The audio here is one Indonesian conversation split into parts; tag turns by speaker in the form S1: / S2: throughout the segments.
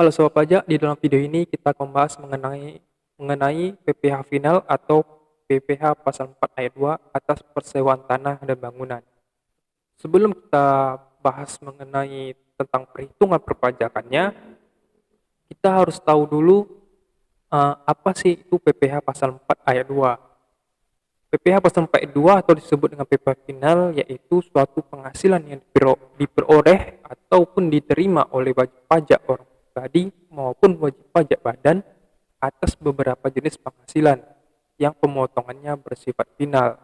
S1: Halo Sobat Pajak, di dalam video ini kita akan membahas mengenai PPh final atau PPh pasal 4 ayat 2 atas persewaan tanah dan bangunan. Sebelum kita bahas mengenai tentang perhitungan perpajakannya, kita harus tahu dulu apa sih itu PPh pasal 4 ayat 2. PPh pasal 4 ayat 2 atau disebut dengan PPh final yaitu suatu penghasilan yang diperoleh ataupun diterima oleh wajib pajak orang pribadi maupun wajib pajak badan atas beberapa jenis penghasilan yang pemotongannya bersifat final.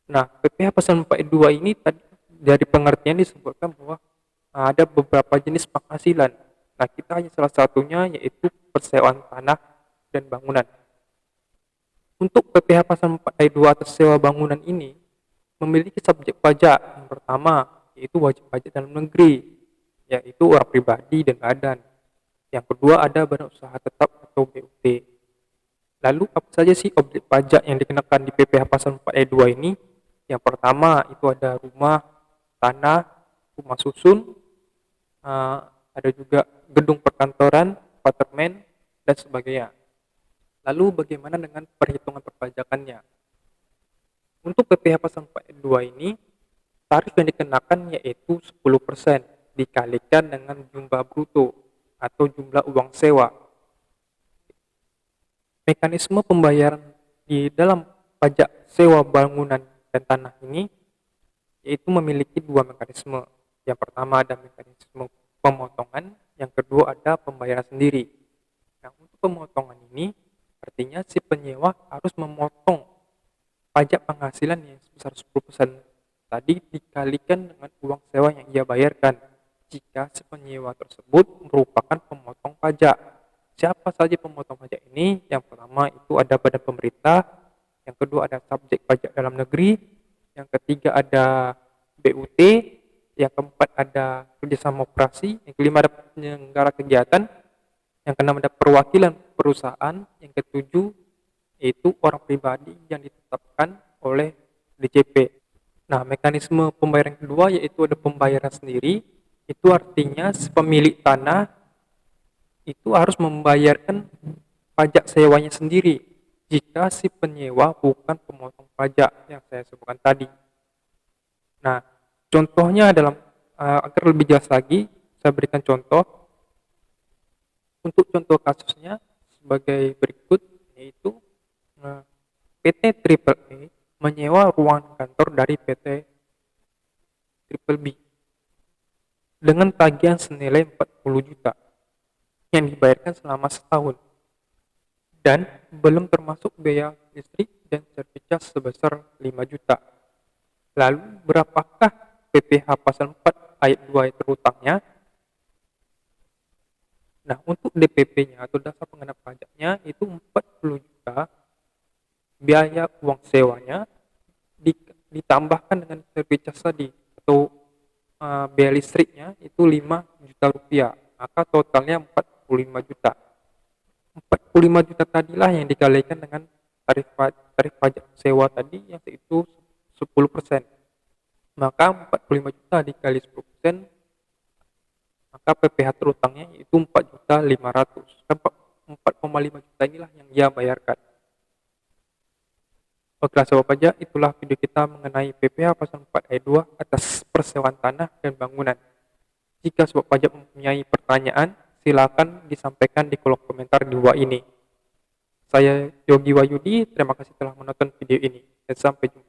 S1: Nah, PPh pasal 4 ayat 2 ini tadi dari pengertian disebutkan bahwa ada beberapa jenis penghasilan. Nah, kita hanya salah satunya yaitu persewaan tanah dan bangunan. Untuk PPh pasal 4 ayat 2 atas sewa bangunan ini memiliki subjek pajak. Yang pertama yaitu wajib pajak dalam negeri, yaitu orang pribadi dan badan. Yang kedua ada badan usaha tetap atau BUT. Lalu apa saja sih objek pajak yang dikenakan di PPh pasal 4 ayat 2 ini? Yang pertama itu ada rumah, tanah, rumah susun, ada juga gedung perkantoran, apartemen, dan sebagainya. Lalu bagaimana dengan perhitungan perpajakannya? Untuk PPh pasal 4 ayat 2 ini, tarif yang dikenakan yaitu 10% dikalikan dengan jumlah bruto atau jumlah uang sewa. Mekanisme pembayaran di dalam pajak sewa bangunan dan tanah ini yaitu memiliki dua mekanisme. Yang pertama ada mekanisme pemotongan, yang kedua ada pembayaran sendiri. Nah, untuk pemotongan ini artinya si penyewa harus memotong pajak penghasilan yang sebesar 10% tadi dikalikan dengan uang sewa yang ia bayarkan jika si penyewa tersebut merupakan pemotong pajak. Siapa saja pemotong pajak ini? Yang pertama itu ada badan pemerintah, yang kedua ada subjek pajak dalam negeri, yang ketiga ada BUT, yang keempat ada kerjasama operasi, yang kelima ada penyelenggara kegiatan, yang keenam ada perwakilan perusahaan, yang ketujuh yaitu orang pribadi yang ditetapkan oleh DJP. Nah, mekanisme pembayaran kedua yaitu ada pembayaran sendiri. Itu artinya si pemilik tanah itu harus membayarkan pajak sewanya sendiri jika si penyewa bukan pemotong pajak yang saya sebutkan tadi. Nah, contohnya dalam agar lebih jelas lagi, saya berikan contoh. Untuk contoh kasusnya sebagai berikut, yaitu PT Triple A menyewa ruangan kantor dari PT Triple B dengan tagihan senilai 40 juta yang dibayarkan selama setahun dan belum termasuk biaya listrik dan servis cas sebesar 5 juta. Lalu berapakah PPh pasal 4 ayat 2 terutangnya? Nah, untuk DPP-nya atau dasar pengenaan pajaknya itu 40 juta, biaya uang sewanya ditambahkan dengan servis cas tadi atau biaya listriknya itu 5 juta rupiah, maka totalnya 45 juta. 45 juta tadilah yang dikalikan dengan tarif pajak sewa tadi yang yaitu 10%. Maka 45 juta dikali 10%, maka PPh terutangnya yaitu 4.500.000. 4,5 juta inilah yang ia bayarkan. Oke, Sobat Pajak, itulah video kita mengenai PPh pasal 4 ayat 2 atas persewaan tanah dan bangunan. Jika Sobat Pajak mempunyai pertanyaan, silakan disampaikan di kolom komentar di bawah ini. Saya Yogi Wahyudi, terima kasih telah menonton video ini dan sampai jumpa.